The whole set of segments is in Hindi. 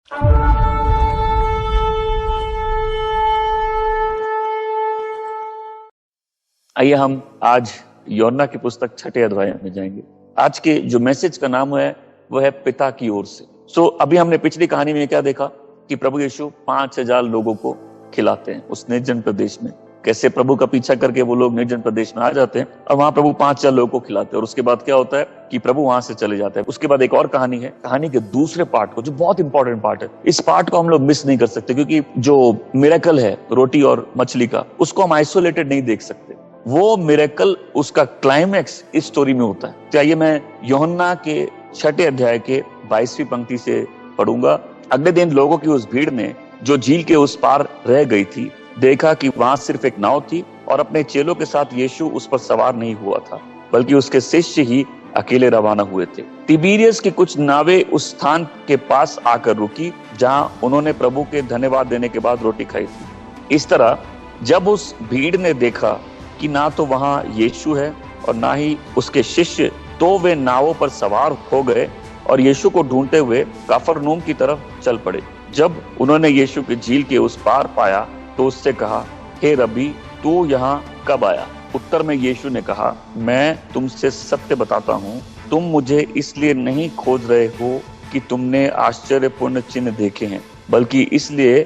आइए हम आज यूहन्ना की पुस्तक 6 अध्याय में जाएंगे। आज के जो मैसेज का नाम है वह है पिता की ओर से। अभी हमने पिछली कहानी में क्या देखा कि प्रभु यीशु 5000 लोगों को खिलाते हैं उस निर्जन प्रदेश में। कैसे प्रभु का पीछा करके वो लोग निर्जन प्रदेश में आ जाते हैं और वहां प्रभु 5000 लोगों को खिलाते हैं। और उसके बाद क्या होता है कि प्रभु वहां से चले जाते हैं। उसके बाद एक और कहानी है, कहानी के दूसरे पार्ट को, जो बहुत इंपॉर्टेंट पार्ट है, इस पार्ट को हम लोग मिस नहीं कर सकते, क्योंकि जो मिरेकल है रोटी और मछली का, उसको हम आइसोलेटेड नहीं देख सकते। वो मिरेकल, उसका क्लाइमैक्स इस स्टोरी में होता है। चाहिए मैं यूहन्ना के 6 अध्याय के 22वीं पंक्ति से पढ़ूंगा। अगले दिन लोगों की उस भीड़ ने, जो झील के उस पार रह गई थी, देखा कि वहां सिर्फ एक नाव थी और अपने चेलों के साथ यीशु उस पर सवार नहीं हुआ था, बल्कि उसके शिष्य ही अकेले रवाना हुए थे। तिबिरियस की कुछ नावें उस स्थान के पास आकर रुकी जहां उन्होंने प्रभु के धन्यवाद देने के बाद रोटी खाई थी। इस तरह जब उस भीड़ ने देखा कि ना तो वहां यीशु है और ना ही उसके शिष्य, तो वे नावों पर सवार हो गए और यीशु को ढूंढते हुए कफरनहूम की तरफ चल पड़े। जब उन्होंने यीशु के झील के उस पार पाया तो उससे कहा, हे रब्बी, तू यहाँ कब आया? उत्तर में यीशु ने कहा, मैं तुमसे सत्य बताता हूँ, तुम मुझे इसलिए नहीं खोज रहे हो कि तुमने आश्चर्यपूर्ण चिन्ह देखे हैं, बल्कि इसलिए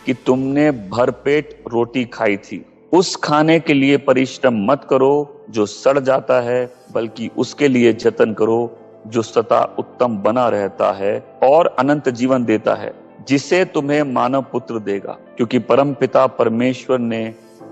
कि तुमने भरपेट रोटी खाई थी। उस खाने के लिए परिश्रम मत करो जो सड़ जाता है, बल्कि उसके लिए जतन करो जो सदा उत्तम बना रहता है और अनंत जीवन देता है, जिसे तुम्हें मानव पुत्र देगा, क्योंकि परम पिता परमेश्वर ने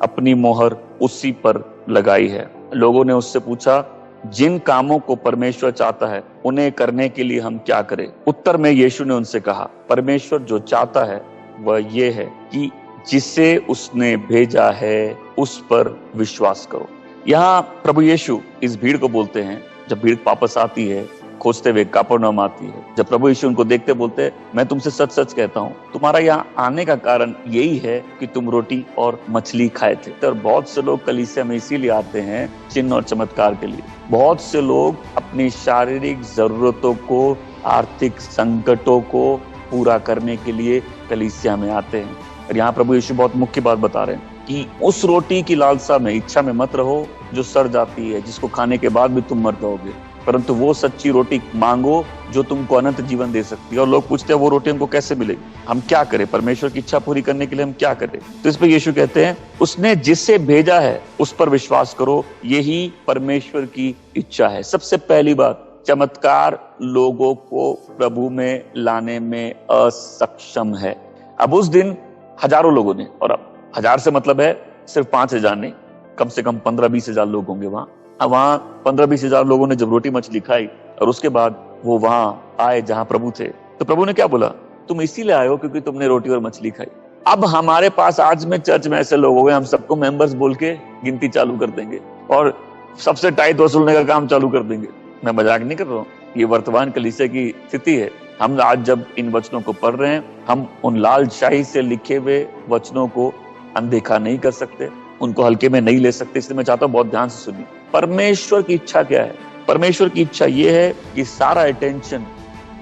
अपनी मोहर उसी पर लगाई है। लोगों ने उससे पूछा, जिन कामों को परमेश्वर चाहता है उन्हें करने के लिए हम क्या करें? उत्तर में यीशु ने उनसे कहा, परमेश्वर जो चाहता है वह ये है कि जिसे उसने भेजा है उस पर विश्वास करो। यहाँ प्रभु यीशु इस भीड़ को बोलते हैं, जब भीड़ वापस आती है खोजते हुए कफरनहूम आती है, जब प्रभु यीशु उनको देखते बोलते हैं, मैं तुमसे सच सच कहता हूँ, तुम्हारा यहाँ आने का कारण यही है कि तुम रोटी और मछली खाए थे। और बहुत से लोग कलीसिया में इसीलिए आते हैं चिन्ह और चमत्कार के लिए। बहुत से लोग अपनी शारीरिक जरूरतों को, आर्थिक संकटों को पूरा करने के लिए कलीसिया में आते हैं। और यहाँ प्रभु यीशु बहुत मुख्य बात बता रहे हैं कि उस रोटी की लालसा में, इच्छा में मत रहो जो सड़ जाती है, जिसको खाने के बाद भी तुम मर जाओगे, परंतु वो सच्ची रोटी मांगो जो तुमको अनंत जीवन दे सकती है। और लोग पूछते हैं वो रोटी हमको कैसे मिलेगी, हम क्या करें, परमेश्वर की इच्छा पूरी करने के लिए हम क्या करें? तो इस पर यीशु कहते हैं, उसने जिससे भेजा है उस पर विश्वास करो, यही परमेश्वर की इच्छा है। सबसे पहली बात, चमत्कार लोगों को प्रभु में लाने में असक्षम है। अब उस दिन हजारों लोगों ने, और अब 1000 से मतलब है सिर्फ 5000 नहीं, कम से कम 15-20 हजार लोग होंगे वहां। अब वहां 15-20 हजार लोगों ने जब रोटी मछली खाई और उसके बाद वो वहां आए जहां प्रभु थे, तो प्रभु ने क्या बोला, तुम इसीलिए आए हो क्योंकि तुमने रोटी और मछली खाई। अब हमारे पास आज में चर्च में ऐसे लोग हो गए, हम सबको मेंबर्स बोल के गिनती चालू कर देंगे और सबसे टाइट वसूलने का काम चालू कर देंगे। मैं मजाक नहीं कर रहा हूँ, ये वर्तमान कलीसिया की स्थिति है। हम आज जब इन वचनों को पढ़ रहे हैं, हम उन लाल शाही से लिखे हुए वचनों को अनदेखा नहीं कर सकते, उनको हल्के में नहीं ले सकते। इसलिए मैं चाहता हूँ बहुत ध्यान से सुनिए। परमेश्वर की इच्छा क्या है? परमेश्वर की इच्छा ये है कि सारा अटेंशन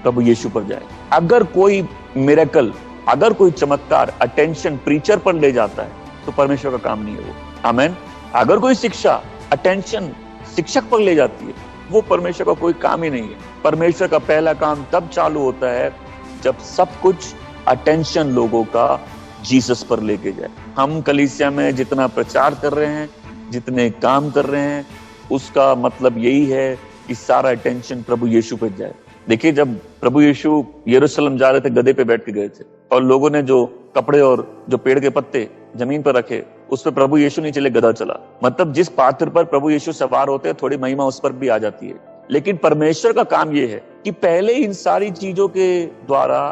प्रभु यीशु पर जाए। अगर कोई मिरेकल, अगर कोई चमत्कार अटेंशन प्रीचर पर ले जाता है तो परमेश्वर का काम नहीं है वो। आमीन। अगर कोई शिक्षा अटेंशन शिक्षक पर ले जाती है, वो परमेश्वर का कोई काम ही नहीं है। परमेश्वर का पहला काम तब चालू होता है जब सब कुछ अटेंशन लोगों का जीसस पर लेके जाए। हम कलीसिया में जितना प्रचार कर रहे हैं, जितने काम कर रहे हैं, उसका मतलब यही है कि सारा अटेंशन प्रभु यीशु पर जाए। देखिए, जब प्रभु यीशु यरूशलेम जा रहे थे, गधे पे बैठ के गए थे और लोगों ने जो कपड़े और जो पेड़ के पत्ते जमीन पर रखे, उस पर प्रभु यीशु नहीं चले, गधा चला। मतलब जिस पात्र पर प्रभु यीशु सवार होते हैं, थोड़ी महिमा उस पर भी आ जाती है। लेकिन परमेश्वर का काम यह है कि पहले इन सारी चीजों के द्वारा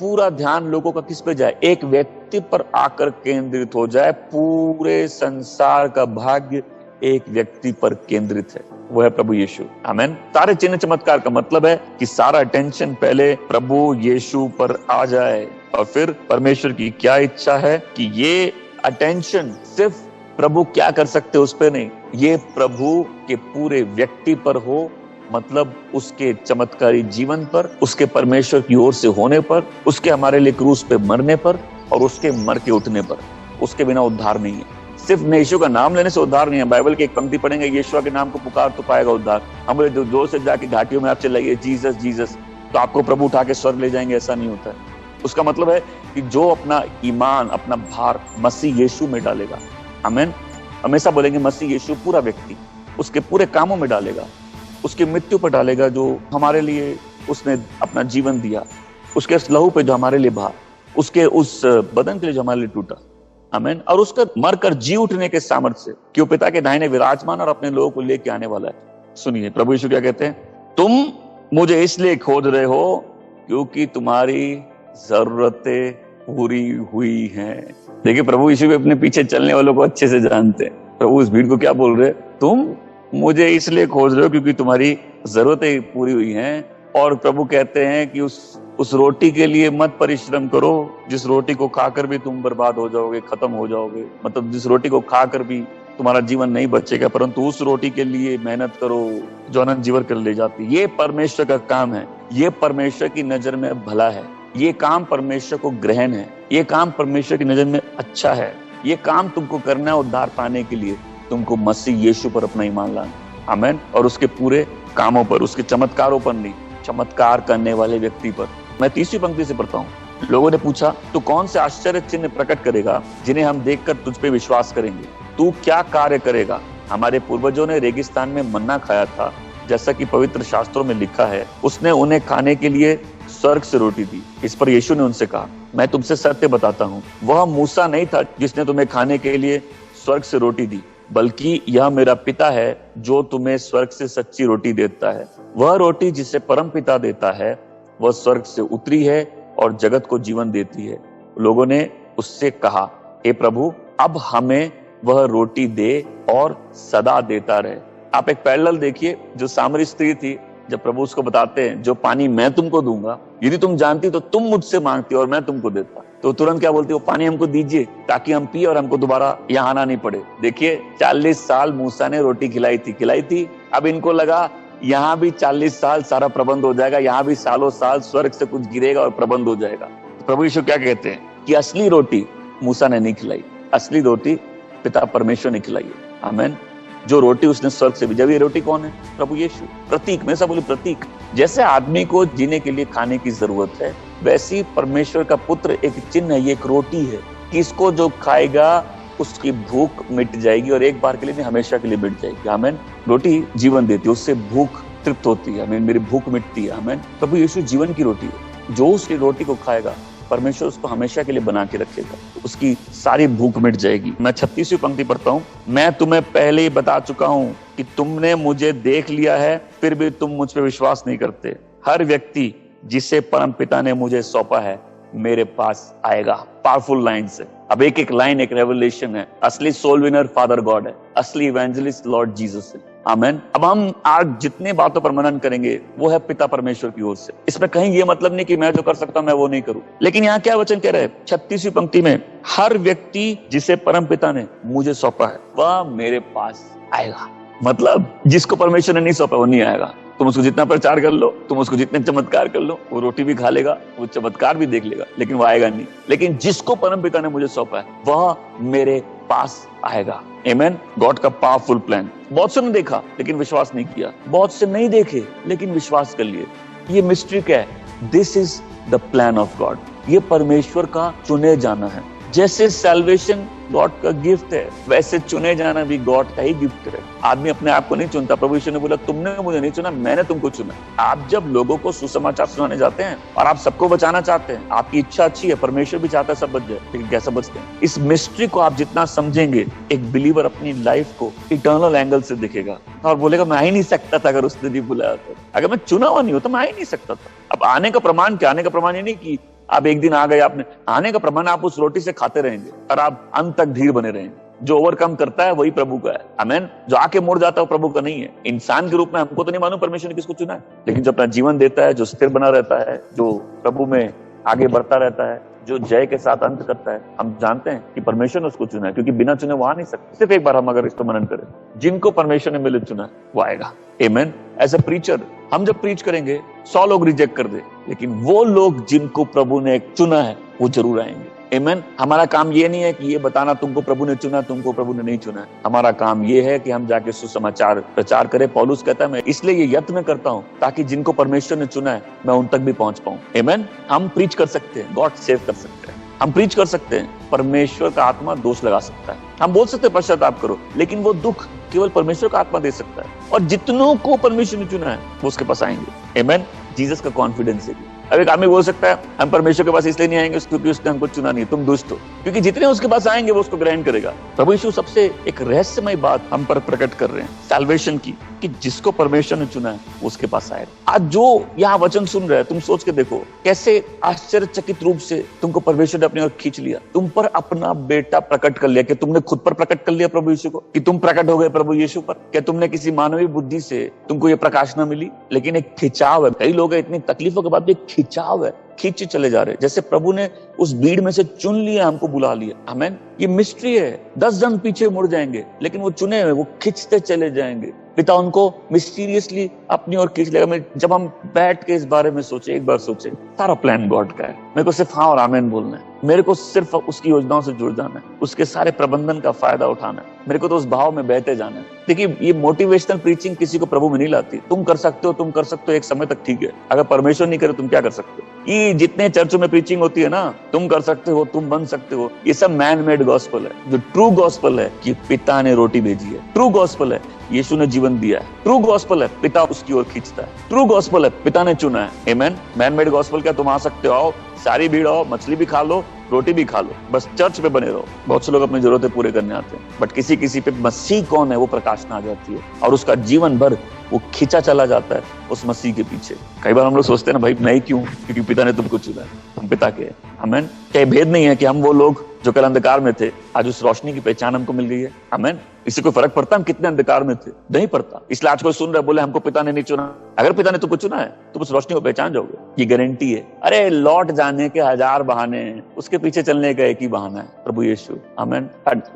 पूरा ध्यान लोगों का किस पे जाए? एक व्यक्ति पर आकर केंद्रित हो जाए। पूरे संसार का भाग्य एक व्यक्ति पर केंद्रित है, वो है प्रभु यीशु। आमीन। सारे चिन्ह चमत्कार का मतलब है कि सारा अटेंशन पहले प्रभु यीशु पर आ जाए। और फिर परमेश्वर की क्या इच्छा है कि ये अटेंशन सिर्फ प्रभु क्या कर सकते उस पे नहीं, ये प्रभु के पूरे व्यक्ति पर हो, मतलब उसके चमत्कारी जीवन पर, उसके परमेश्वर की ओर से होने पर, उसके हमारे लिए क्रूस पे मरने पर और उसके मर के उठने पर। उसके बिना उद्धार नहीं है। सिर्फ यीशु का नाम लेने से उद्धार नहीं है। बाइबल की एक पंक्ति पढ़ेंगे, यीशु के नाम को पुकार तो पाएगा उद्धार। हम बोले जोर से जाके घाटियों में आप चिल्लाइए जीसस जीसस, तो आपको प्रभु उठा के स्वर्ग ले जाएंगे, ऐसा नहीं होता है। उसका मतलब है कि जो अपना ईमान, अपना भार मसीह यीशु में डालेगा, आमीन, हमेशा बोलेंगे मसीह यीशु पूरा व्यक्ति, उसके पूरे कामों में डालेगा, उसकी मृत्यु पर डालेगा जो हमारे लिए उसने अपना जीवन दिया, उसके लहू पे जो हमारे लिए बहा, उसके उस बदन के लिए जो हमारे लिए टूटा, आमीन, और उसका मरकर जी उठने के सामर्थ्य से कि वो पिता के दाहिने विराजमान और अपने लोगों को लेके आने वाला है। सुनिए प्रभु यीशु क्या कहते हैं, तुम मुझे इसलिए खोज रहे हो क्योंकि तुम्हारी जरूरतें पूरी हुई हैं। देखिए प्रभु यीशु भी अपने पीछे चलने वालों को अच्छे से जानते हैं। प्रभु इस भीड़ को क्या बोल रहे, तुम मुझे इसलिए खोज रहे हो क्योंकि तुम्हारी जरूरतें पूरी हुई हैं। और प्रभु कहते हैं कि उस रोटी के लिए मत परिश्रम करो जिस रोटी को खाकर भी तुम बर्बाद हो जाओगे, खत्म हो जाओगे, मतलब जिस रोटी को खाकर भी तुम्हारा जीवन नहीं बचेगा, परंतु उस रोटी के लिए मेहनत करो जो अनंत जीवन कर ले जाती है। ये परमेश्वर का काम है, ये परमेश्वर की नजर में भला है, ये काम परमेश्वर को ग्रहण है, ये काम परमेश्वर की नजर में अच्छा है। ये काम तुमको करना है उद्धार पाने के लिए, तुमको मसीह यीशु पर अपना ईमान लाना, आमीन, और उसके पूरे कामों पर, उसके चमत्कारों पर नहीं, चमत्कार करने वाले व्यक्ति पर। मैं 30वीं पंक्ति से पढ़ता हूँ। लोगों ने पूछा, तू कौन से आश्चर्य चिन्ह प्रकट करेगा जिन्हें हम देखकर तुझ पे विश्वास करेंगे? तू क्या कार्य करेगा? हमारे पूर्वजों ने रेगिस्तान में मन्ना खाया था, जैसा कि पवित्र शास्त्रों में लिखा है, उसने उन्हें खाने के लिए स्वर्ग से रोटी दी। इस पर यीशु ने उनसे कहा, मैं तुमसे सत्य बताता हूँ, वह मूसा नहीं था जिसने तुम्हें खाने के लिए स्वर्ग से रोटी दी, बल्कि यह मेरा पिता है जो तुम्हें स्वर्ग से सच्ची रोटी देता है। वह रोटी जिसे परम पिता देता है वह स्वर्ग से उतरी है और जगत को जीवन देती है। लोगों ने उससे कहा, हे प्रभु, अब हमें वह रोटी दे और सदा देता रहे। आप एक पैरेलल देखिए, जो सामरी स्त्री थी, जब प्रभु उसको बताते हैं, जो पानी मैं तुमको दूंगा, यदि तुम जानती तो तुम मुझसे मांगती और मैं तुमको देता, तो तुरंत क्या बोलती, वो पानी हमको दीजिए ताकि हम पिए और हमको दोबारा यहाँ आना नहीं पड़े। देखिए 40 साल मूसा ने रोटी खिलाई थी। अब इनको लगा यहाँ भी 40 साल सारा प्रबंध हो जाएगा, यहाँ भी सालों साल स्वर्ग से कुछ गिरेगा और प्रबंध हो जाएगा। तो प्रभु यीशु क्या कहते हैं कि असली रोटी मूसा ने नहीं खिलाई, असली रोटी पिता परमेश्वर ने खिलाई है, आमीन। जो रोटी उसने स्वर्ग से भेजा, ये रोटी कौन है? प्रभु यीशु। प्रतीक, मैं सब बोलूं प्रतीक। जैसे आदमी को जीने के लिए खाने की जरूरत है, वैसी परमेश्वर का पुत्र एक चिन्ह है, ये एक रोटी है कि इसको जो खाएगा उसकी भूख मिट जाएगी और एक बार के लिए नहीं, हमेशा के लिए मिट जाएगी, आमीन। रोटी जीवन देती है, उससे भूख तृप्त होती है, आमीन, मेरी भूख मिटती है, आमीन। प्रभु यीशु जीवन की रोटी है। जो उसकी रोटी को खाएगा परमेश्वर उसको हमेशा के लिए बना के रखेगा, उसकी सारी भूख मिट जाएगी। मैं 36वीं पंक्ति पढ़ता हूँ, मैं तुम्हें पहले ही बता चुका हूँ कि तुमने मुझे देख लिया है, फिर भी तुम मुझ पर विश्वास नहीं करते। हर व्यक्ति जिसे परम पिता ने मुझे सौंपा है मेरे पास आएगा। पावरफुल लाइन से, अब एक एक लाइन एक रेवलेशन है। असली सोल विनर फादर गॉड है, असली इवेंजलिस्ट लॉर्ड जीसस है, आमीन। अब हम आज जितने बातों पर मनन करेंगे वो है पिता परमेश्वर की ओर से। इसमें कहीं ये मतलब नहीं कि मैं जो कर सकता हूं मैं वो नहीं करूं, लेकिन यहाँ क्या वचन कह रहे हैं 36वीं पंक्ति में, हर व्यक्ति जिसे परम पिता ने मुझे सौंपा है वह मेरे पास आएगा। मतलब जिसको परमेश्वर ने नहीं सौंपा वो नहीं आएगा। तुम उसको जितना प्रचार कर लो, तुम उसको जितने चमत्कार कर लो, वो रोटी भी खा लेगा, वो चमत्कार भी देख लेगा, लेकिन वो आएगा नहीं। लेकिन जिसको परम पिता ने मुझे सौंपा है वह मेरे पास आएगा, आमीन। गॉड का पावरफुल प्लान। बहुत से ने देखा लेकिन विश्वास नहीं किया, बहुत से नहीं देखे लेकिन विश्वास कर लिए। ये मिस्ट्री क्या है? This is the plan of God. ये परमेश्वर का चुने जाना है। जैसे सैल्वेशन गॉड का गिफ्ट है, वैसे चुने जाना भी गॉड का ही गिफ्ट है। आदमी अपने आप को नहीं चुनता। प्रभु यीशु ने बोला, तुमने मुझे नहीं चुना, मैंने तुमको चुना। आप जब लोगों को सुसमाचार सुनाने जाते हैं और आप सबको बचाना चाहते हैं, आपकी इच्छा अच्छी है, परमेश्वर भी चाहता है सब बच जाए, लेकिन कैसे बचते हैं? इस मिस्ट्री को आप जितना समझेंगे, एक बिलीवर अपनी लाइफ को इटर्नल एंगल से देखेगा और बोलेगा, मैं आ ही नहीं सकता था अगर उसने नहीं बुलाया था, अगर मैं चुना हुआ नहीं होता मैं आ ही नहीं सकता था। अब आने का प्रमाण क्या? आने का प्रमाण ये नहीं कि आप एक दिन आ गए, आपने आने का प्रमाण आप उस रोटी से खाते रहेंगे और आप अंत तक धीर बने रहेंगे। जो ओवरकम करता है वही प्रभु का है, आमीन। जो आके मुड़ जाता है वो प्रभु का नहीं है। इंसान के रूप में हमको तो नहीं मालूम परमेश्वर ने किसको चुना है, लेकिन जो अपना जीवन देता है, जो स्थिर बना रहता है, जो प्रभु में आगे बढ़ता रहता है, जो जय के साथ अंत करता है, हम जानते हैं कि परमेश्वर ने उसको चुना है, क्योंकि बिना चुने वो आ नहीं सकते। सिर्फ एक बार हम अगर इसको मनन करें, जिनको परमेश्वर ने मिले चुना है वो आएगा। आमेन। एज अ प्रीचर हम जब प्रीच करेंगे 100 लोग रिजेक्ट कर दे, लेकिन वो लोग जिनको प्रभु ने चुना है वो जरूर आएंगे। आमेन। हमारा काम ये नहीं है कि ये बताना तुमको प्रभु ने चुना, तुमको प्रभु ने नहीं चुना है। हमारा काम ये है कि हम जाके सुसमाचार प्रचार करें। पौलुस कहता है मैं इसलिए ये यत्न करता हूं ताकि जिनको परमेश्वर ने चुना है मैं उन तक भी पहुंच पाऊं। आमेन। हम प्रीच कर सकते हैं, गॉड सेव कर सकते हैं, हम प्रीच कर सकते हैं, परमेश्वर का आत्मा दोष लगा सकता है। हम बोल सकते हैं पश्चाताप करो, लेकिन वो दुख केवल परमेश्वर का आत्मा दे सकता है। और जितनों को परमेश्वर ने चुना है वो उसके पास आएंगे। आमेन। जीसस का कॉन्फिडेंस है। अब एक आदमी बोल सकता है हम परमेश्वर के पास इसलिए नहीं आएंगे क्योंकि उसने हमको चुना नहीं, तुम दुष्ट हो, क्योंकि जितने उसके पास आएंगे वो उसको ग्रहण करेगा। प्रभु यीशु सबसे एक रहस्यमय बात हम पर प्रकट कर रहे हैं सैल्वेशन की, कि जिसको परमेश्वर ने चुना है वो उसके पास आएगा। आज जो यहाँ वचन सुन रहे हैं, तुम सोच के देखो कैसे आश्चर्यचकित रूप से तुमको परमेश्वर ने अपनी ओर खींच लिया, तुम पर अपना बेटा प्रकट कर लिया। कि तुमने खुद पर प्रकट कर लिया प्रभु यीशु को, कि तुम प्रकट हो गए प्रभु यीशु पर? क्या तुमने किसी मानवीय बुद्धि से तुमको ये प्रकाश न मिली? लेकिन एक खिंचाव है। कई लोग इतनी तकलीफों के बाद भी एक खिंचाव है, खींचे चले जा रहे, जैसे प्रभु ने उस भीड़ में से चुन लिया, हमको बुला लिया। आमेन। ये मिस्ट्री है। 10 जन पीछे मुड़ जाएंगे, लेकिन वो चुने हुए वो खींचते चले जाएंगे। पिता उनको मिस्टीरियसली अपनी ओर खींच लेगा। जब हम बैठ के इस बारे में सोचे, एक बार सोचे, सारा प्लान गॉड का है। मेरे को सिर्फ हाँ और आमेन बोलना है, मेरे को सिर्फ उसकी योजनाओं से जुड़ जाना है, उसके सारे प्रबंधन का फायदा उठाना है, मेरे को तो उस भाव में बहते जाना है। देखिए, ये मोटिवेशनल प्रीचिंग किसी को प्रभु में नहीं लाती। तुम कर सकते हो, तुम कर सकते हो, एक समय तक ठीक है। अगर परमेश्वर नहीं करे तुम क्या कर सकते हो? ये जितने चर्चों में प्रीचिंग होती है ना, तुम कर सकते हो, तुम बन सकते हो, ये सब मैन मेड गॉस्पल है। जो ट्रू गॉस्पल है कि पिता ने रोटी भेजी है, ट्रू गॉस्पल है यीशु ने जीवन दिया है, ट्रू गॉस्पल है पिता उसकी ओर खींचता है, ट्रू गॉस्पल है पिता ने चुना है। आमेन। मैन मेड गॉस्पल क्या? तुम आ सकते हो, आओ, सारी भीड़ आओ, मछली भी खा लो, रोटी भी खा लो, बस चर्च पे बने रहो। बहुत से लोग अपनी जरूरतें पूरे करने आते हैं, बट किसी किसी पे मसीह कौन है वो प्रकाश में आ जाती है, और उसका जीवन भर वो खींचा चला जाता है उस मसीह के पीछे। कई बार हम लोग सोचते हैं ना, भाई नहीं क्यों? क्योंकि पिता ने तुमको चुना है, हम पिता के हैं। आमेन। क्या भेद नहीं है कि हम वो लोग जो कल अंधकार में थे, आज उस रोशनी की पहचान हमको मिल गई है? आमेन। इससे कोई फर्क पड़ता है हम कितने अंधकार में थे? नहीं पड़ता। इसलिए आज कोई सुन रहा है, बोले हमको पिता ने नहीं चुना। अगर पिता ने तुमको चुना है तो उस रोशनी को पहचान जाओगे, ये गारंटी है। अरे लौट जाने के 1000 बहाने हैं, उसके पीछे चलने का एक ही बहाना है, प्रभु यीशु। आमेन।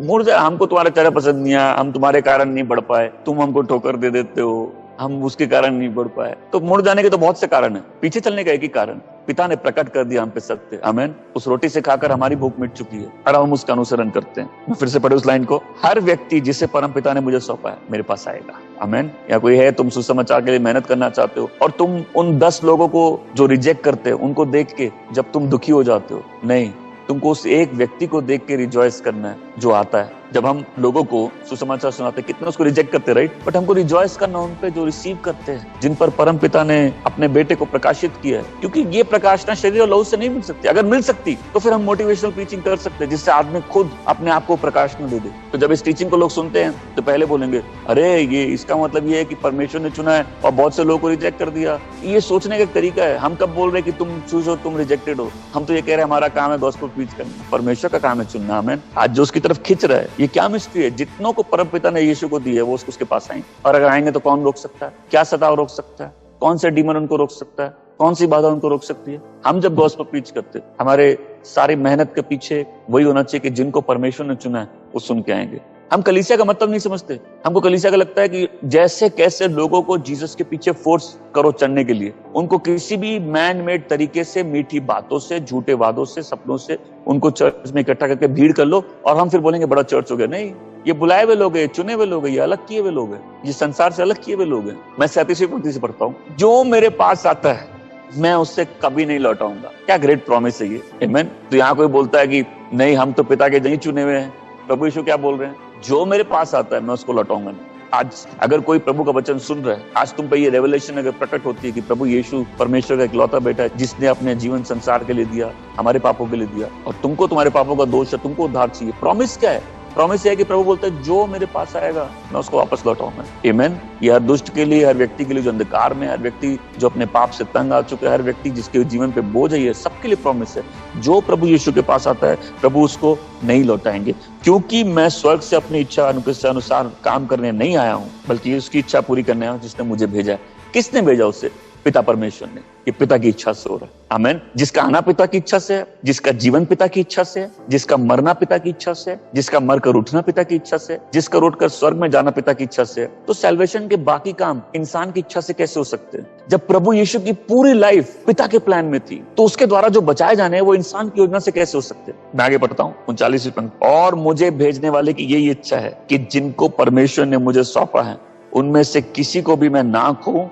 मुड़ जाए, हमको तुम्हारा चेहरा पसंद नहीं आया, हम तुम्हारे कारण नहीं बढ़ पाए, तुम हमको ठोकर दे देते हो, हम उसके कारण नहीं बढ़ पाए। तो मुड़ जाने के तो बहुत से कारण है, पीछे चलने का एक ही कारण, पिता ने प्रकट कर दिया हम पे सत्य। आमेन। उस रोटी से खाकर हमारी भूख मिट चुकी है और हम उसका अनुसरण करते हैं। मैं फिर से पढ़े उस लाइन को, हर व्यक्ति जिसे परम पिता ने मुझे सौंपा है मेरे पास आएगा। आमेन। या कोई है, तुम सुसमाचार के लिए मेहनत करना चाहते हो और तुम उन 10 लोगों को जो रिजेक्ट करते हो उनको देख के जब तुम दुखी हो जाते हो, नहीं, तुमको उस एक व्यक्ति को देख के रिजॉइस करना है जो आता है। जब हम लोगों को सुसमाचार सुनाते, कितने उसको रिजेक्ट करते, राइट? बट हमको रिजॉइस करना उन पे जो रिसीव करते हैं, जिन पर परम पिता ने अपने बेटे को प्रकाशित किया है। क्योंकि ये प्रकाशना शरीर और लहू से नहीं मिल सकती। अगर मिल सकती तो फिर हम मोटिवेशनल प्रीचिंग कर सकते हैं, जिससे आदमी खुद अपने आप को प्रकाशना दे दे। तो जब इस टीचिंग को लोग सुनते हैं तो पहले बोलेंगे, अरे ये इसका मतलब ये है कि परमेश्वर ने चुना है और बहुत से लोगों को रिजेक्ट कर दिया। ये सोचने का एक तरीका है। हम कब बोल रहे कि तुम चूज हो, तुम रिजेक्टेड हो? हम तो ये कह रहे हैं हमारा काम है गॉस्पेल प्रीच करना, परमेश्वर का काम है चुनना। आमेन। आज जो उसकी तरफ खिंच रहा है, ये क्या मिस्ट्री है? जितनों को परम पिता ने यीशु को दी है वो उसके पास आएंगे, और अगर आएंगे तो कौन रोक सकता है? क्या सताव रोक सकता है? कौन से डीमन उनको रोक सकता है? कौन सी बाधा उनको रोक सकती है? हम जब गॉस्पेल प्रीच करते, हमारे सारी मेहनत के पीछे वही होना चाहिए कि जिनको परमेश्वर ने चुना है वो सुन के आएंगे। हम कलीसिया का मतलब नहीं समझते। हमको कलीसिया का लगता है कि जैसे कैसे लोगों को जीसस के पीछे फोर्स करो चलने के लिए, उनको किसी भी मैन मेड तरीके से, मीठी बातों से, झूठे वादों से, सपनों से उनको चर्च में इकट्ठा करके भीड़ कर लो और हम फिर बोलेंगे बड़ा चर्च हो गया। नहीं, ये बुलाए हुए लोग हैं, चुने हुए लोग हैं, ये अलग किए हुए लोग हैं, ये संसार से अलग किए हुए लोग हैं। मैं 37वीं पंक्ति से पढ़ता हूँ, जो मेरे पास आता है मैं उससे कभी नहीं लौटाऊंगा। क्या ग्रेट प्रॉमिस है ये। आमेन। तो यहाँ कोई बोलता है कि नहीं हम तो पिता के नहीं चुने हुए हैं, प्रभु यीशु क्या बोल रहे हैं? जो मेरे पास आता है मैं उसको लौटाऊंगा नहीं। आज अगर कोई प्रभु का वचन सुन रहा है, आज तुम पे ये रेवलेशन अगर प्रकट होती है कि प्रभु यीशु परमेश्वर का इकलौता बेटा है जिसने अपने जीवन संसार के लिए दिया, हमारे पापों के लिए दिया, और तुमको तुम्हारे पापों का दोष है, तुमको उद्धार चाहिए। प्रॉमिस क्या है? प्रॉमिस है कि प्रभु बोलता है जो मेरे पास आएगा मैं उसको वापस लौटाऊंगा। आमेन। ये हर दुष्ट के लिए, हर व्यक्ति के लिए जो अंधकार में, हर व्यक्ति जो अपने पाप से तंग आ चुके हैं, हर व्यक्ति जिसके जीवन पे बोझ है, ये सबके लिए प्रॉमिस है। जो प्रभु यीशु के पास आता है प्रभु उसको नहीं लौटाएंगे, क्योंकि मैं स्वर्ग से अपनी इच्छा अनुसार काम करने नहीं आया हूँ, बल्कि उसकी इच्छा पूरी करने आया हूँ जिसने मुझे भेजा है। किसने भेजा उसे? पिता परमेश्वर ने। ये पिता की इच्छा से हो रहा है। आमीन। जिसका आना पिता की इच्छा से है, जिसका जीवन पिता की इच्छा से है, जिसका मरना पिता की इच्छा से है, जिसका मरकर उठना पिता की इच्छा से है, जिसका उठकर स्वर्ग में जाना पिता की इच्छा से है, तो सैल्वेशन के बाकी काम इंसान की इच्छा से कैसे हो सकते हैं? जब प्रभु यीशु की पूरी लाइफ पिता के प्लान में थी, तो उसके द्वारा जो बचाए जाने हैं वो इंसान की योजना से कैसे हो सकते हैं? मैं आगे पढ़ता हूँ 39वीं पंक्ति। और मुझे भेजने वाले की यही इच्छा है कि जिनको परमेश्वर ने मुझे सौंपा है उनमें से किसी को भी मैं ना खोऊं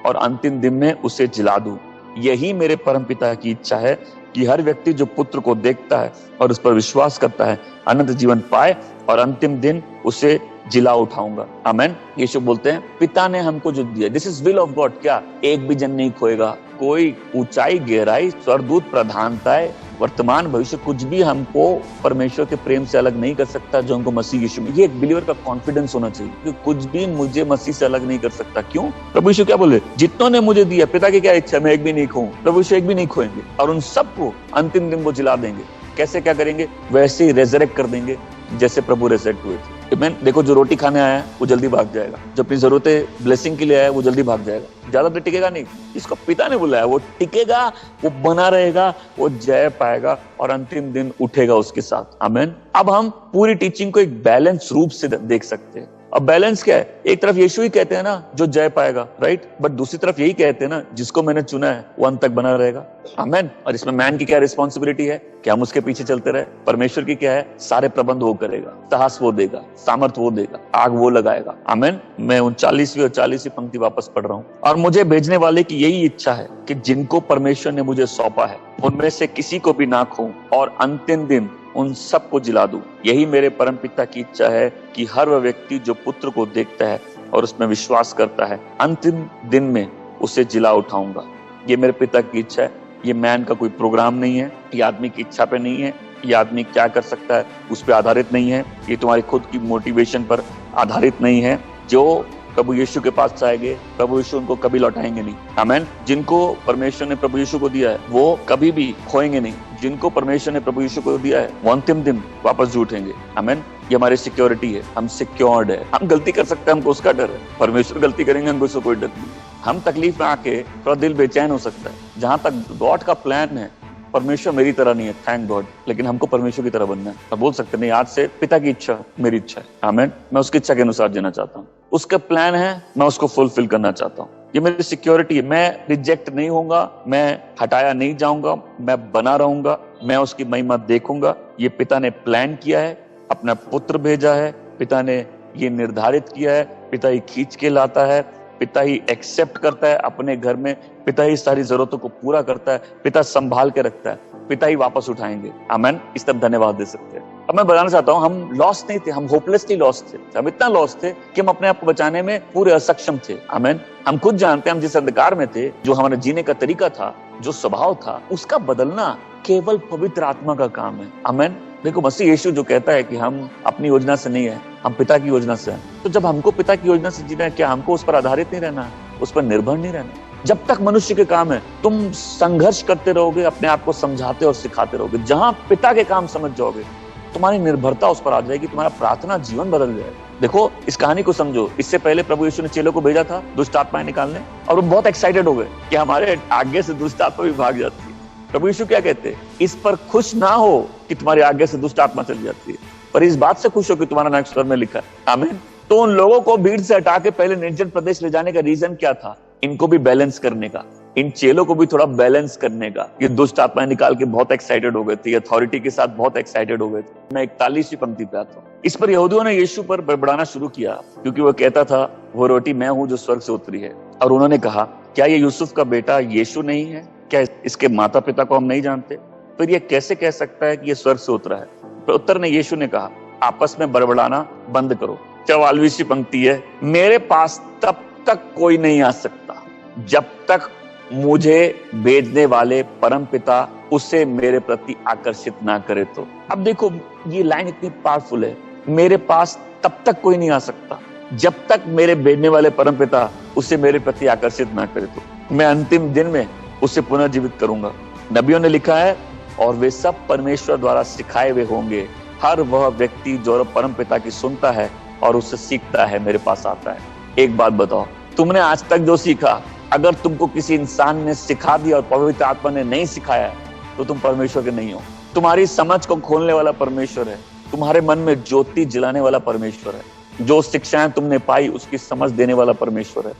और अंतिम दिन में उसे जिला दूं। यही मेरे परमपिता की इच्छा है कि हर व्यक्ति जो पुत्र को देखता है और उस पर विश्वास करता है अनंत जीवन पाए, और अंतिम दिन उसे जिला उठाऊंगा। आमेन। यीशु बोलते हैं पिता ने हमको जो दिया, this is will of God, क्या एक भी जन नहीं खोएगा। कोई ऊंचाई, गहराई, स्वर्गदूत, प्रधानताएं, वर्तमान भविष्य, कुछ भी हमको परमेश्वर के प्रेम से अलग नहीं कर सकता जो हमको मसीह यीशु में। ये एक बिलीवर का कॉन्फिडेंस होना चाहिए कि कुछ भी मुझे मसीह से अलग नहीं कर सकता। क्यों? प्रभु यीशु क्या बोले? जितनों ने मुझे दिया, पिता की क्या इच्छा, मैं एक भी नहीं खोऊं। प्रभु यीशु एक भी नहीं खोएंगे और उन सबको अंतिम दिन वो जिला देंगे। कैसे क्या करेंगे? वैसे ही रेजरेक्ट कर देंगे जैसे प्रभु रेजरेक्ट हुए थे। आमीन। देखो, जो रोटी खाने आया है वो जल्दी भाग जाएगा, जो अपनी जरूरतें ब्लेसिंग के लिए आया है वो जल्दी भाग जाएगा, ज्यादा देर टिकेगा नहीं। इसको पिता ने बुलाया, वो टिकेगा, वो बना रहेगा, वो जय पाएगा और अंतिम दिन उठेगा उसके साथ। आमीन। अब हम पूरी टीचिंग को एक बैलेंस रूप से देख सकते हैं। अब बैलेंस क्या है? एक तरफ यीशु ही कहते हैं ना जो जय पाएगा, राइट, बट दूसरी तरफ यही कहते हैं ना जिसको मैंने चुना है वो अंत तक बना रहेगा। आमीन। और इसमें मैन की क्या रिस्पॉन्सिबिलिटी है कि हम उसके पीछे चलते रहे। परमेश्वर की क्या है? सारे प्रबंध वो करेगा, साहस वो देगा, सामर्थ वो देगा, आग वो लगाएगा। आमीन। मैं 39वीं और 40वीं पंक्ति वापस पढ़ रहा हूँ। और मुझे भेजने वाले की यही इच्छा है कि जिनको परमेश्वर ने मुझे सौंपा है उनमें से किसी को भी ना खोऊं और अंतिम दिन उन सबको जिला दूं। यही मेरे परमपिता की इच्छा है कि हर वह व्यक्ति जो पुत्र को देखता है और उसमें विश्वास करता है अंतिम दिन में उसे जिला उठाऊंगा। ये मेरे पिता की इच्छा है। ये मैन का कोई प्रोग्राम नहीं है, ये आदमी की इच्छा पे नहीं है, ये आदमी क्या कर सकता है उस पर आधारित नहीं है, ये तुम्हारी खुद की मोटिवेशन पर आधारित नहीं है। जो प्रभु यीशु के पास आएंगे, प्रभु यीशु उनको कभी लौटाएंगे नहीं। आमीन। जिनको परमेश्वर ने प्रभु यीशु को दिया है वो कभी भी खोएंगे नहीं। जिनको परमेश्वर ने प्रभु यीशु को दिया है वो अंतिम दिन वापस जुटेंगे। आमीन। ये हमारी सिक्योरिटी है, हम सिक्योर्ड है। हम गलती कर सकते हैं, हमको उसका डर है। परमेश्वर गलती करेंगे, हमको उसका कोई डर नहीं। हम तकलीफ में आके थोड़ा दिल बेचैन हो सकता है। जहां तक गॉड का प्लान है, परमेश्वर मेरी तरह नहीं है, थैंक गॉड, लेकिन हमको परमेश्वर की तरह बनना है। अब बोल सकते नहीं, आज से पिता की इच्छा मेरी इच्छा है। आमीन। मैं उसकी इच्छा के अनुसार जीना चाहता हूँ, उसका प्लान है, मैं उसको फुलफिल करना चाहता हूँ। ये मेरी सिक्योरिटी है। मैं रिजेक्ट नहीं होऊंगा, मैं हटाया नहीं जाऊंगा, मैं बना रहूंगा, मैं उसकी महिमा देखूंगा। ये पिता ने प्लान किया है, अपना पुत्र भेजा है, पिता ने ये निर्धारित किया है, पिता ही खींच के लाता है, पिता ही एक्सेप्ट करता है अपने घर में, पिता ही सारी जरूरतों को पूरा करता है, पिता संभाल के रखता है, पिता ही वापस उठाएंगे। आमीन। इस तरफ धन्यवाद दे सकते हैं। अब मैं बताना चाहता हूँ, हम लॉस्ट नहीं थे, हम होपलेसली लॉस्ट थे। हम इतना लॉस्ट थे कि हम अपने आप को बचाने में पूरे असक्षम थे। आमीन। हम खुद जानते हैं हम जिस अंधकार में थे, जो हमारे जीने का तरीका था, जो स्वभाव था, उसका बदलना केवल पवित्र आत्मा का काम है। आमीन। देखो, मसीह यीशु जो कहता है कि हम अपनी योजना से नहीं है, हम पिता की योजना से हैं, तो जब हमको पिता की योजना से जीना है, क्या हमको उस पर आधारित नहीं रहना है, उस पर निर्भर नहीं रहना? जब तक मनुष्य के काम है, तुम संघर्ष करते रहोगे, अपने आप को समझाते और सिखाते रहोगे। जहां पिता के काम समझ जाओगे, तुम्हारी निर्भरता उस पर आ जाएगी, तुम्हारा प्रार्थना जीवन बदल जाएगा। देखो, इस कहानी को समझो। इससे पहले प्रभु यीशु ने चेलों को भेजा था दुष्ट आत्माएं निकालने, और वो बहुत एक्साइटेड हो गए कि हमारे आगे से दुष्ट आत्मा भी भाग जाती है। प्रभु यीशु क्या कहते हैं? इस पर खुश ना हो कि तुम्हारे आगे से दुष्ट आत्मा चली जाती है, पर इस बात से खुश हो कि तुम्हारा नाम स्वर में लिखा है। आमीन। तो उन लोगों को भीड़ से हटा के पहले निर्जन प्रदेश ले जाने का रीजन क्या था? इनको भी बैलेंस करने का, इन चेलों को भी थोड़ा बैलेंस करने का। ये दुष्ट आत्माएं निकाल के बहुत एक्साइटेड हो गए थे, अथॉरिटी के साथ बहुत एक्साइटेड हो गए थे। मैं 41वीं पंक्ति पे आता हूँ। इस पर यहूदियों ने यीशु पर बड़बड़ाना शुरू किया, क्योंकि वो कहता था वो रोटी मैं हूं जो स्वर्ग से उतरी है। और उन्होंने कहा, क्या ये यूसुफ का बेटा यीशु नहीं है? क्या इसके माता पिता को हम नहीं जानते? फिर ये कैसे कह सकता है कि ये स्वर्ग से उतरा है? तो उत्तर ने यीशु ने कहा, आपस में बड़बड़ाना बंद करो। 44वीं पंक्ति है, मेरे पास तब तक कोई नहीं आ सकता जब तक मुझे भेजने वाले परमपिता उसे मेरे प्रति आकर्षित ना करे। तो अब देखो, ये लाइन इतनी पावरफुल है, मेरे पास तब तक कोई नहीं आ सकता जब तक मेरे भेजने वाले परमपिता उसे मेरे प्रति आकर्षित ना करे। तो मैं अंतिम दिन में उसे पुनर्जीवित करूंगा। नबियों ने लिखा है, और वे सब परमेश्वर द्वारा सिखाए हुए होंगे। हर वह व्यक्ति जो परमपिता की सुनता है और उससे सीखता है मेरे पास आता है। एक बात बताओ, तुमने आज तक जो सीखा, अगर तुमको किसी इंसान ने सिखा दिया और पवित्र आत्मा ने नहीं सिखाया तो तुम परमेश्वर के नहीं हो। तुम्हारी समझ को खोलने वाला परमेश्वर है, तुम्हारे मन में ज्योति जलाने वाला परमेश्वर है, जो शिक्षाएं तुमने पाई उसकी समझ देने वाला परमेश्वर है।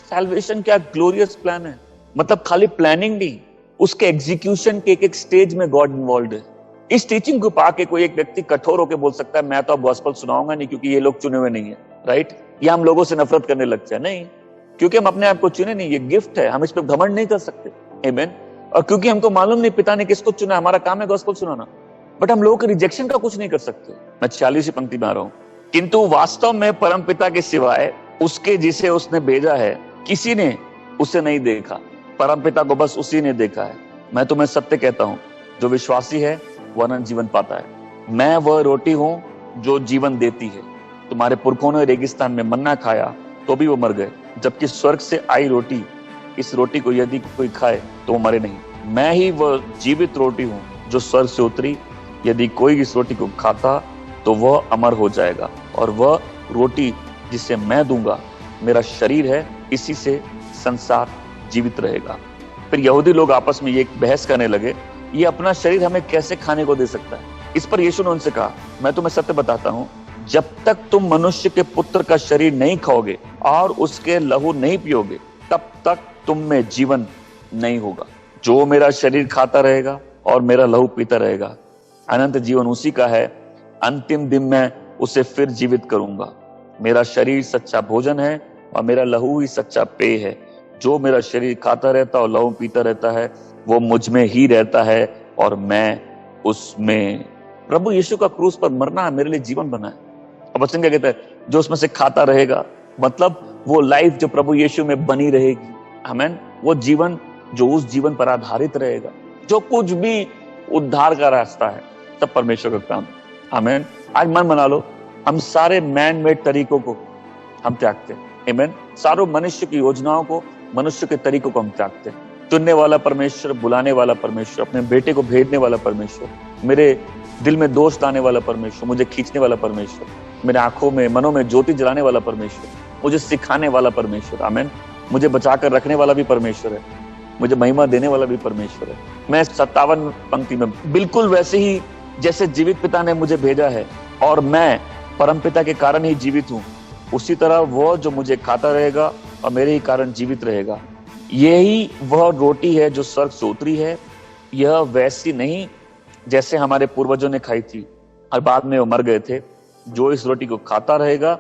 सैल्वेशन क्या ग्लोरियस प्लान है, मतलब खाली प्लानिंग नहीं, उसके एग्जीक्यूशन के एक स्टेज में गॉड इन्वॉल्व है। इस टीचिंग को पाके कोई एक व्यक्ति कठोर होकर बोल सकता है मैं तो अब गॉस्पेल सुनाऊंगा नहीं क्योंकि ये लोग चुने हुए नहीं है, राइट? या हम लोगों से नफरत करने लग जाए, नहीं, क्योंकि हम अपने आप को चुने नहीं, ये गिफ्ट है, हम इस पर घमंड नहीं कर सकते। आमीन। और क्योंकि हमको मालूम नहीं पिता ने किसको चुना, हमारा काम है गॉस्पेल सुनाना, बट हम लोगों के रिजेक्शन का कुछ नहीं कर सकते। मैं 40वीं पंक्ति में आ रहा हूं, किंतु वास्तव में परम पिता के सिवाय उसके जिसे उसने भेजा है किसी ने उसे नहीं देखा। परम पिता को बस उसी ने देखा है। मैं तुम्हें सत्य कहता हूं, जो विश्वासी है वह अनंत जीवन पाता है। मैं वह रोटी हूं जो जीवन देती है। तुम्हारे पुरखों ने रेगिस्तान में मन्ना खाया तो भी वो मर गए, जबकि स्वर्ग से आई रोटी, इस रोटी को यदि कोई खाए तो वो मरे नहीं। मैं ही वह जीवित रोटी हूं जो स्वर्ग से उतरी, यदि कोई इस रोटी को खाता तो वह अमर हो जाएगा, और वह रोटी जिसे मैं दूंगा मेरा शरीर है, इसी से संसार जीवित रहेगा। फिर यहूदी लोग आपस में ये बहस करने लगे, ये अपना शरीर हमें कैसे खाने को दे सकता है? इस पर यीशु ने उनसे कहा, मैं तुम्हें सत्य बताता हूं, जब तक तुम मनुष्य के पुत्र का शरीर नहीं खाओगे और उसके लहू नहीं पियोगे, तब तक तुम में जीवन नहीं होगा। जो मेरा शरीर खाता रहेगा और मेरा लहू पीता रहेगा, अनंत जीवन उसी का है। अंतिम दिन में उसे फिर जीवित करूंगा। मेरा शरीर सच्चा भोजन है और मेरा लहू ही सच्चा पेय है। जो मेरा शरीर खाता रहता और लहू पीता रहता है, वो मुझ में ही रहता है और मैं उसमें। प्रभु यीशु का क्रूस पर मरना मेरे लिए जीवन बना है। अब वचन क्या कहता है? जो उसमें से खाता रहेगा, मतलब वो लाइफ जो प्रभु यीशु में बनी रहेगी, आमीन। वो जीवन जो उस जीवन पर आधारित रहेगा। जो कुछ भी उद्धार का रास्ता है सब परमेश्वर का काम, आमीन। आज मन बना लो, हम सारे मैन मेड तरीकों को हम त्यागते हैं, आमीन। सारों मनुष्य की योजनाओं को, मनुष्य के तरीकों को हम त्यागते हैं। चुनने वाला परमेश्वर, बुलाने वाला परमेश्वर, अपने बेटे को भेजने वाला परमेश्वर, मेरे दिल में दोष लाने वाला परमेश्वर, मुझे खींचने वाला परमेश्वर, मेरे आंखों में, मनों में ज्योति जलाने वाला परमेश्वर, मुझे सिखाने वाला परमेश्वर, आमीन। मुझे बचाकर रखने वाला भी परमेश्वर है, मुझे महिमा देने वाला भी परमेश्वर है। मैं 57 पंक्ति में बिल्कुल वैसे ही जैसे जीवित पिता ने मुझे भेजा है और मैं परम पिता के कारण ही जीवित हूँ, उसी तरह वो जो मुझे खाता रहेगा और मेरे ही कारण जीवित रहेगा। यही वह रोटी है जो स्वर्ग से उतरी है। यह वैसी नहीं जैसे हमारे पूर्वजों ने खाई थी और बाद में वो मर गए थे। जो इस रोटी को खाता रहेगा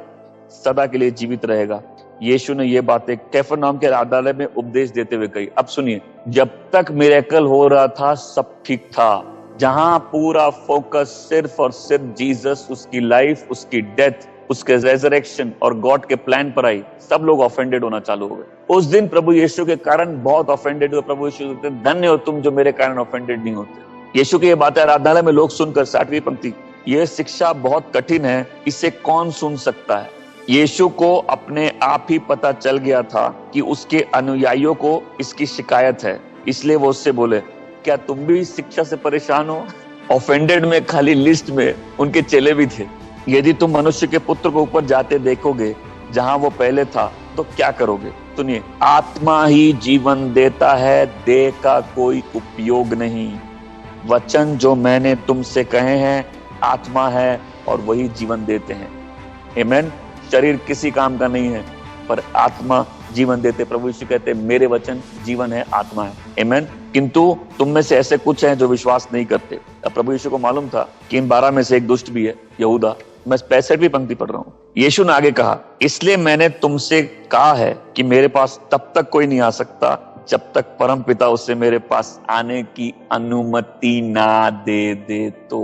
सदा के लिए जीवित रहेगा। यीशु ने ये बातें कफरनहूम के राजधानी में उपदेश देते हुए कही। अब सुनिए, जब तक मिरेकल हो रहा था सब ठीक था। जहां पूरा फोकस सिर्फ और सिर्फ जीसस, उसकी लाइफ, उसकी डेथ, उसके रेजरेक्शन और गॉड के प्लान पर आई, सब लोग ऑफेंडेड होना चालू हो गए। उस दिन प्रभु यीशु के कारण बहुत ऑफेंडेड हुए। प्रभु यीशु कहते हैं, धन्य हो तुम जो मेरे कारण ऑफेंडेड नहीं होते। यीशु की ये बातें आराधनालय में लोग सुनकर 60वीं पंक्ति, यह शिक्षा बहुत कठिन है, इसे कौन सुन सकता है? यीशु को अपने आप ही पता चल गया था कि उसके अनुयायियों को इसकी शिकायत है, इसलिए वो उससे बोले, क्या तुम भी इस शिक्षा से परेशान हो? ऑफेंडेड में खाली लिस्ट में उनके चेले भी थे। यदि तुम मनुष्य के पुत्र को ऊपर जाते देखोगे जहां वो पहले था तो क्या करोगे? सुनिए, आत्मा ही जीवन देता है, देह का कोई उपयोग नहीं। वचन जो मैंने तुमसे कहे हैं आत्मा है और वही जीवन देते हैं, आमीन। शरीर किसी काम का नहीं है पर आत्मा जीवन देते। प्रभु यीशु कहते हैं, मेरे वचन जीवन है, आत्मा है, आमीन। किंतु तुम में से ऐसे कुछ हैं जो विश्वास नहीं करते। अब प्रभु यीशु को मालूम था कि इन 12 में से एक दुष्ट भी है, यहूदा। मैं 65वीं पंक्ति पढ़ रहा हूं। यीशु ने आगे कहा, इसलिए मैंने तुमसे कहा है कि मेरे पास तब तक कोई नहीं आ सकता जब तक परम पिता उसे मेरे पास आने की अनुमति ना दे दे। तो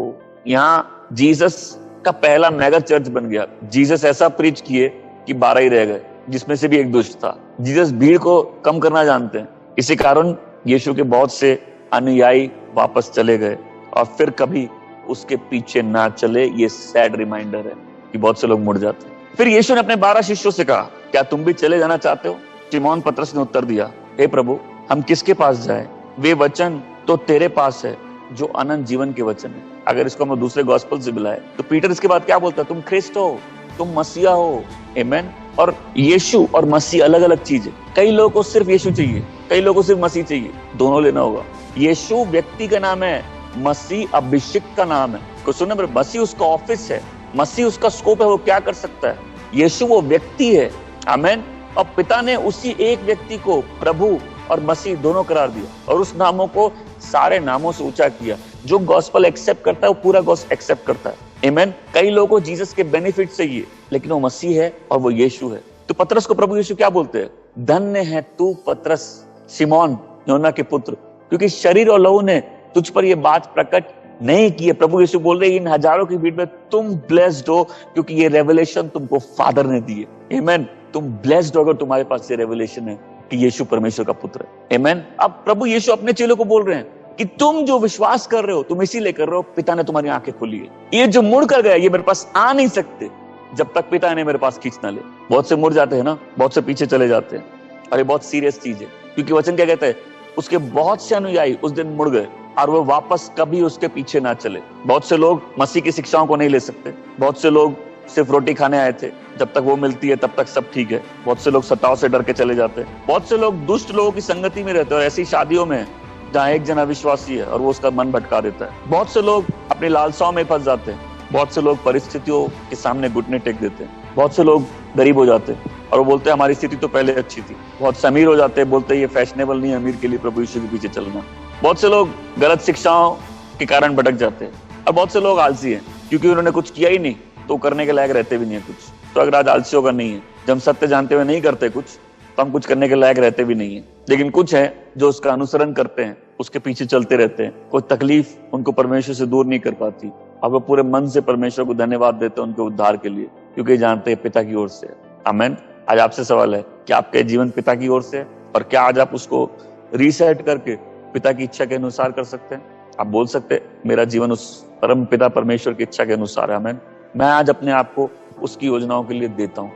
यहाँ जीसस का पहला मेगा चर्च बन गया। जीसस ऐसा प्रीच किए कि 12 ही रह गए, जिसमें से भी एक दुष्ट था। जीसस भीड़ को कम करना जानते हैं, इसी कारण यीशु के बहुत से अनुयायी वापस चले गए और फिर कभी उसके पीछे ना चले। ये सैड रिमाइंडर है कि बहुत से लोग मुड़ जाते हैं। फिर यीशु ने अपने 12 शिष्यों से कहा, क्या तुम भी चले जाना चाहते हो? शिमोन पतरस ने उत्तर दिया, हे प्रभु, हम किसके पास जाएं? वे वचन तो तेरे पास है जो अनंत जीवन के वचन है। अगर इसको हम दूसरे गॉस्पेल से मिलाए तो पीटर इसके बाद क्या बोलता है? तुम ख्रिस्त हो, तुम मसीहा हो। आमेन। और यीशु और मसीह अलग अलग चीज है। कई लोगों को सिर्फ यीशु चाहिए, कई लोगों को सिर्फ मसीह चाहिए, दोनों लेना होगा। यीशु व्यक्ति का नाम है, मसीह अभिषिक्त का नाम है। कुछ सुनने पर, मसीह उसका ऑफिस है, मसीह उसका स्कोप है, वो क्या कर सकता है। यीशु वो व्यक्ति है। आमीन। और पिता ने उसी एक व्यक्ति को प्रभु और मसीह दोनों करार दिया और उस नामों को सारे नामों से ऊंचा किया। जो गॉस्पेल एक्सेप्ट करता है वो पूरा गॉस्पेल एक्सेप्ट करता है। आमीन। कई लोगों को जीसस के बेनिफिट चाहिए, लेकिन वो मसीह है और वो यीशु है। तो पतरस को प्रभु यीशु क्या बोलते हैं? धन्य है तू पतरस, सिमोन योना के पुत्र, क्योंकि शरीर और लहू ने तुझ पर ये बात प्रकट नहीं की है। प्रभु यीशु बोल रहे हैं इन हजारों की भीड़ में तुम ब्लेस्ड हो, क्योंकि ये रेवलेशन तुमको फादर ने दी है। आमीन। तुम ब्लेस्ड हो अगर तुम्हारे पास ये रेवलेशन है कि यीशु परमेश्वर का पुत्र है। आमीन। अब प्रभु यीशु अपने चेलों को बोल रहे हैं कि तुम जो विश्वास कर रहे हो तुम इसीलिए कर रहे हो, पिता ने तुम्हारी आंखें खोली है। ये जो मुड़ कर गया ये मेरे पास आ नहीं सकते जब तक पिता ने मेरे पास खींच ना ले। बहुत से मुड़ जाते हैं ना, बहुत से पीछे चले जाते हैं, और ये बहुत सीरियस चीज है, क्योंकि वचन क्या कहता है? उसके बहुत से अनुयायी उस दिन मुड़ गए और वो वापस कभी उसके पीछे ना चले। बहुत से लोग मसीह की शिक्षाओं को नहीं ले सकते। बहुत से लोग सिर्फ रोटी खाने आए थे, जब तक वो मिलती है तब तक सब ठीक है। बहुत से लोग सताव से डर के चले जाते हैं। बहुत से लोग दुष्ट लोगों की संगति में रहते हैं और ऐसी शादियों में जहाँ एक जना विश्वासी है और वो उसका मन भटका देता है। बहुत से लोग अपनी लालसाओं में फंस जाते हैं। बहुत से लोग परिस्थितियों के सामने घुटने टेक देते हैं। बहुत से लोग गरीब हो जाते हैं और वो बोलते हैं हमारी स्थिति तो पहले अच्छी थी। बहुत से अमीर हो जाते हैं, बोलते हैं ये फैशनेबल नहीं है अमीर के लिए प्रभु यीशु के पीछे चलना। बहुत से लोग गलत शिक्षाओं के कारण भटक जाते हैं और बहुत से लोग आलसी हैं, क्योंकि उन्होंने कुछ किया ही नहीं तो करने के लायक रहते भी नहीं है कुछ। तो अगर आज आलसियों का नहीं है, जब हम सत्य जानते हुए नहीं करते कुछ, तो हम कुछ करने के लायक रहते भी नहीं है। लेकिन कुछ है जो उसका अनुसरण करते हैं, उसके पीछे चलते रहते हैं। कोई तकलीफ उनको परमेश्वर से दूर नहीं कर पाती, अब वो पूरे मन से परमेश्वर को धन्यवाद देते हैं उनके उद्धार के लिए, क्योंकि जानते हैं पिता की ओर से। आमीन। आज आपसे सवाल है कि आपका जीवन पिता की ओर से है, और क्या आज आप उसको रीसेट करके पिता की इच्छा के अनुसार कर सकते हैं? आप बोल सकते हैं मेरा जीवन उस परम पिता परमेश्वर की इच्छा के अनुसार है। आमीन। मैं आज अपने आप को उसकी योजनाओं के लिए देता हूँ।